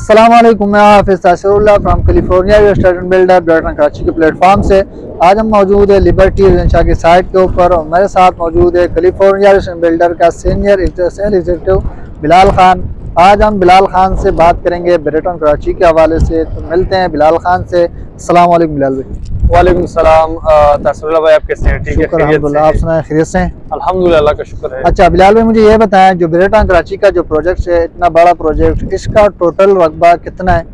अस्सलामुअलैकुम, मैं Hafiz Tasirullah from California student builder Brighton Karachi के प्लेटफॉर्म से। आज हम मौजूद है लिबर्टी रेजिडेंशियल की साइट के ऊपर और मेरे साथ मौजूद है कैलिफोर्निया बिल्डर का senior sale executive Bilal Khan. आज हम बिलाल खान से बात करेंगे ब्राइटन कराची के हवाले से, तो मिलते हैं बिलाल खान से। अस्सलामुअलैकुम बिलाल भाई। वालेकुम सलाम। तासुल्लाह भाई, आप कैसे हैं? ठीक है, अल्हम्दुलिल्लाह, आप सुनाएं, खैरियत से हैं? अल्हम्दुलिल्लाह, अल्लाह का शुक्र है। अच्छा बिलाल भाई, मुझे ये बताएं, जो ब्राइटन कराची का जो प्रोजेक्ट है, इतना बड़ा प्रोजेक्ट, इसका टोटल रकबा कितना है?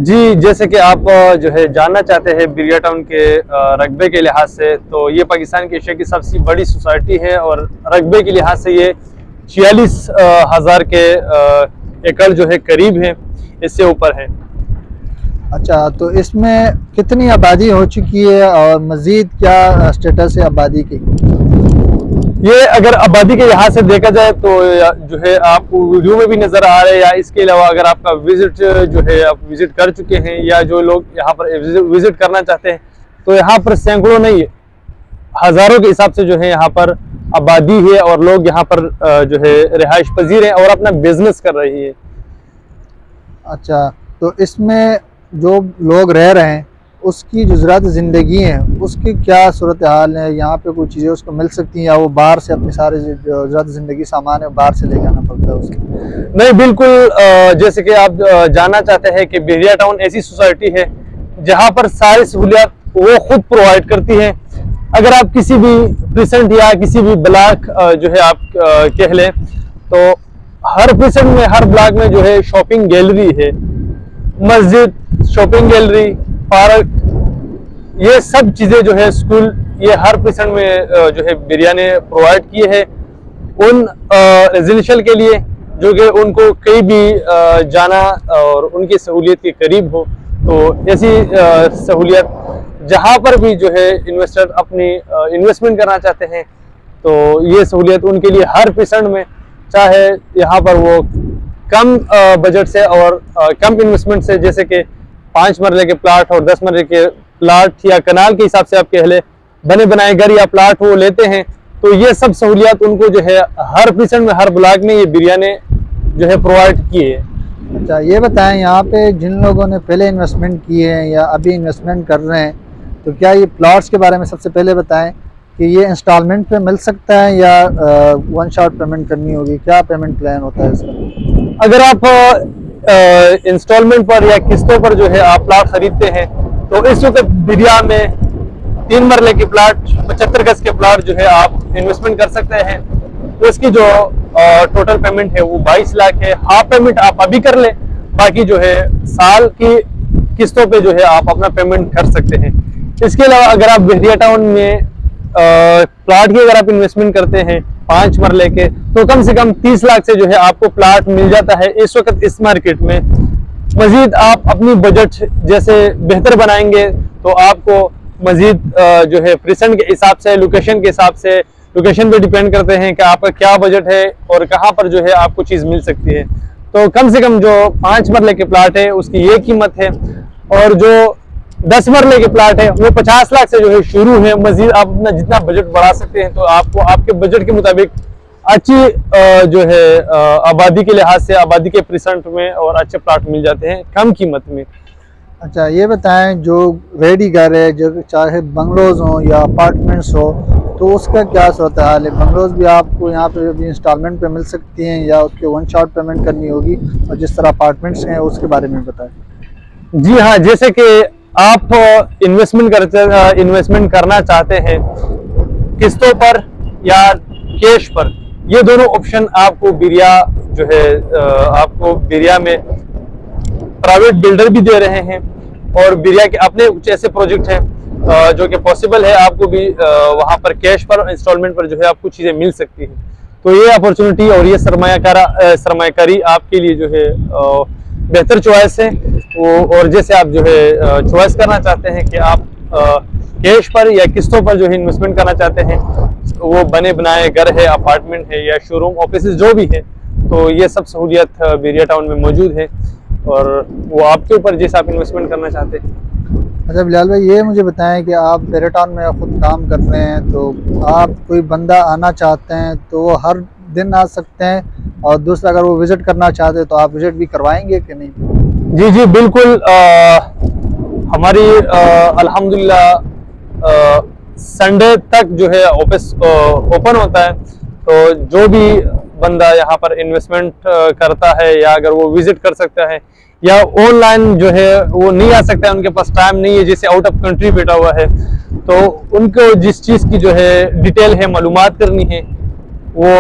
जी, जैसे कि आप जो है जानना चाहते हैं बिरिया टाउन के रकबे के लिहाज से, तो ये पाकिस्तान की एशिया की सबसे बड़ी सोसाइटी है और रकबे के लिहाज से ये 46,000 के एकड़ जो है करीब है, इससे ऊपर है। अच्छा, तो इसमें कितनी आबादी हो चुकी है और मज़ीद क्या स्टेटस है आबादी की? ये अगर आबादी के लिहाज से देखा जाए तो जो है आपको वीडियो में भी नज़र आ रहा है, या इसके अलावा अगर आपका विजिट जो है आप विजिट कर चुके हैं या जो लोग यहाँ पर विजिट करना चाहते हैं, तो यहाँ पर सैकड़ों नहीं हज़ारों के हिसाब से जो है यहाँ पर आबादी है और लोग यहाँ पर जो है रिहाइश पजीर हैं और अपना बिजनेस कर रही है। अच्छा, तो इसमें जो लोग रह रहे हैं उसकी जो ज़रात ज़िंदगी है उसकी क्या सूरत हाल है? यहाँ पे कोई चीज़ें उसको मिल सकती हैं या वो बाहर से अपनी सारे जो ज़रात ज़िंदगी सामान है बाहर से लेके आना पड़ता है उसको? नहीं, बिल्कुल। जैसे कि आप जानना चाहते हैं कि बिरिया टाउन ऐसी सोसाइटी है जहाँ पर सारी सहूलियात वो खुद प्रोवाइड करती है। अगर आप किसी भी प्रेसेंट या किसी भी ब्लॉक जो है आप कह लें, तो हर प्रेसेंट में हर ब्लॉक में जो है शॉपिंग गैलरी है, मस्जिद, शॉपिंग गैलरी, पार्क, ये सब चीज़ें जो है स्कूल, ये हर प्रेसेंट में जो है बिरिया ने प्रोवाइड किए हैं उन रेजिडेंशियल के लिए जो कि उनको कहीं भी जाना और उनकी सहूलियत के करीब हो। तो ऐसी सहूलियत जहाँ पर भी जो है इन्वेस्टर अपनी इन्वेस्टमेंट करना चाहते हैं, तो ये सहूलियत उनके लिए हर पेशेंट में, चाहे यहाँ पर वो कम बजट से और कम इन्वेस्टमेंट से, जैसे कि 5 मरले के प्लाट और 10 मरले के प्लाट या कनाल के हिसाब से आप कह ले बने बनाए घर या प्लाट वो लेते हैं, तो ये सब सहूलियात उनको जो है हर पेशेंट में हर ब्लॉक में ये बिरिया ने जो है प्रोवाइड किए है। अच्छा, ये बताएं, यहाँ पे जिन लोगों ने पहले इन्वेस्टमेंट की है या अभी इन्वेस्टमेंट कर रहे हैं, तो क्या ये प्लॉट्स के बारे में सबसे पहले बताएं कि ये इंस्टॉलमेंट पे मिल सकता है या वन शॉट पेमेंट करनी होगी? क्या पेमेंट प्लान होता है इसका? अगर आप इंस्टॉलमेंट पर या किस्तों पर जो है आप प्लाट खरीदते हैं, तो इस वक्त बिरिया में 3 मरले के प्लाट, 75 गज के प्लाट जो है आप इन्वेस्टमेंट कर सकते हैं। तो इसकी जो टोटल पेमेंट है वो 22 लाख है। हाफ पेमेंट आप अभी कर लें, बाकी जो है साल की किस्तों पे जो है आप अपना पेमेंट कर सकते हैं। इसके अलावा अगर आप बिरिया टाउन में प्लाट की अगर आप इन्वेस्टमेंट करते हैं 5 मरले के, तो कम से कम 30 लाख से जो है आपको प्लाट मिल जाता है इस वक्त इस मार्केट में। मजीद आप अपनी बजट जैसे बेहतर बनाएंगे तो आपको मजीद जो है प्रेजेंट के हिसाब से, लोकेशन के हिसाब से, लोकेशन पे डिपेंड करते हैं कि आपका क्या बजट है और कहाँ पर जो है आपको चीज़ मिल सकती है। तो कम से कम जो 5 मरले के प्लाट है उसकी ये कीमत है, और जो 10 मरले के प्लाट है वो 50 लाख से जो है शुरू है। मजीद आप अपना जितना बजट बढ़ा सकते हैं, तो आपको आपके बजट के मुताबिक अच्छी जो है आबादी के लिहाज से, आबादी के परसेंट में और अच्छे प्लाट मिल जाते हैं कम कीमत में। अच्छा, ये बताएं, जो रेडी घर है, जो चाहे बंगलोज हो या अपार्टमेंट्स हो, तो उसका क्या सूरत हाल है? बंगलोज भी आपको यहाँ पे भी इंस्टॉलमेंट पे मिल सकती हैं या उसके वन शॉट पेमेंट करनी होगी? और जिस तरह अपार्टमेंट्स हैं उसके बारे में बताएं। जी हाँ, जैसे कि आप इन्वेस्टमेंट करना चाहते हैं किस्तों पर या कैश पर, ये दोनों ऑप्शन आपको बिरिया जो है आपको बिरिया में प्राइवेट बिल्डर भी दे रहे हैं, और बिरिया के अपने कुछ ऐसे प्रोजेक्ट हैं जो कि पॉसिबल है आपको भी वहाँ पर कैश पर इंस्टॉलमेंट पर जो है आपको चीज़ें मिल सकती हैं। तो ये अपॉर्चुनिटी और ये सरमायाकारी आपके लिए जो है बेहतर चॉइस है वो। और जैसे आप जो है चॉइस करना चाहते हैं कि आप कैश पर या किस्तों पर जो है इन्वेस्टमेंट करना चाहते हैं, वो बने बनाए घर है, अपार्टमेंट है या शोरूम, ऑफिस जो भी है, तो ये सब सहूलियत बिरिया टाउन में मौजूद है, और वो आपके ऊपर जैसे आप इन्वेस्टमेंट करना चाहते हैं। अच्छा बिलाल भाई, ये मुझे बताएं कि आप बिरिया टाउन में खुद काम कर रहे हैं, तो आप कोई बंदा आना चाहते हैं तो वो हर दिन आ सकते हैं? और दूसरा, अगर वो विज़िट करना चाहते हैं तो आप विज़िट भी करवाएंगे कि नहीं? जी जी बिल्कुल। हमारी अल्हम्दुलिल्लाह संडे तक जो है ऑफिस ओपन होता है। तो जो भी बंदा यहाँ पर इन्वेस्टमेंट करता है, या अगर वो विजिट कर सकता है, या ऑनलाइन जो है वो नहीं आ सकता है, उनके पास टाइम नहीं है, जैसे आउट ऑफ कंट्री बैठा हुआ है, तो उनको जिस चीज़ की जो है डिटेल है, मालूमात करनी है, वो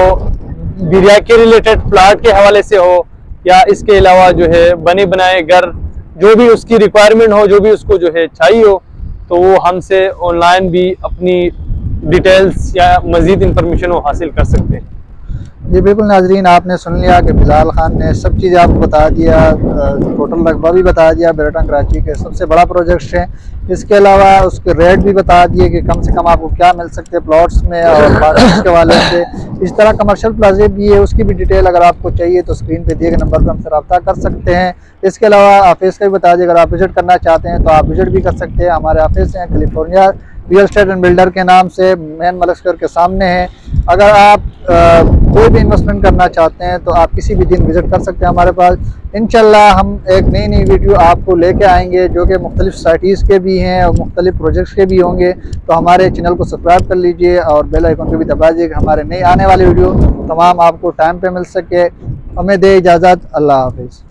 बिरिया के रिलेटेड प्लाट के हवाले से हो, या इसके अलावा जो है बने बनाए घर, जो भी उसकी रिक्वायरमेंट हो, जो भी उसको जो है चाहिए हो, तो वो हमसे ऑनलाइन भी अपनी डिटेल्स या मज़ीद इंफॉर्मेशन वो हासिल कर सकते हैं। जी बिल्कुल नाजरीन, आपने सुन लिया कि बिलाल खान ने सब चीज़ आपको बता दिया, टोटल रकबा भी बता दिया ब्रेटन कराची के सबसे बड़ा प्रोजेक्ट है। इसके अलावा उसके रेट भी बता दिए कि कम से कम आपको क्या मिल सकते हैं प्लॉट्स में और पार्टनर्स के वाले से। इस तरह कमर्शियल प्लाजे भी है, उसकी भी डिटेल अगर आपको चाहिए तो स्क्रीन पे दिए गए नंबर पर हमसे रब्ता कर सकते हैं। इसके अलावा ऑफिस का भी बता दिए, अगर आप विजिट करना चाहते हैं तो आप विजिट भी कर सकते हैं। हमारे ऑफिस हैं California real estate and builder के नाम से, मेन मलिक स्क्वायर के सामने है। अगर आप कोई भी इन्वेस्टमेंट करना चाहते हैं तो आप किसी भी दिन विज़िट कर सकते हैं हमारे पास। इंशाल्लाह हम एक नई वीडियो आपको लेके आएंगे जो कि मुख्तलिफ सोसाइटीज़ के भी हैं और मुख्तलिफ प्रोजेक्ट्स के भी होंगे। तो हमारे चैनल को सब्सक्राइब कर लीजिए और बेल आइकन को भी दबा दीजिए कि हमारे नई आने वाली वीडियो तमाम आपको टाइम पे मिल सके। हमें दे इजाज़त, अल्लाह हाफिज़।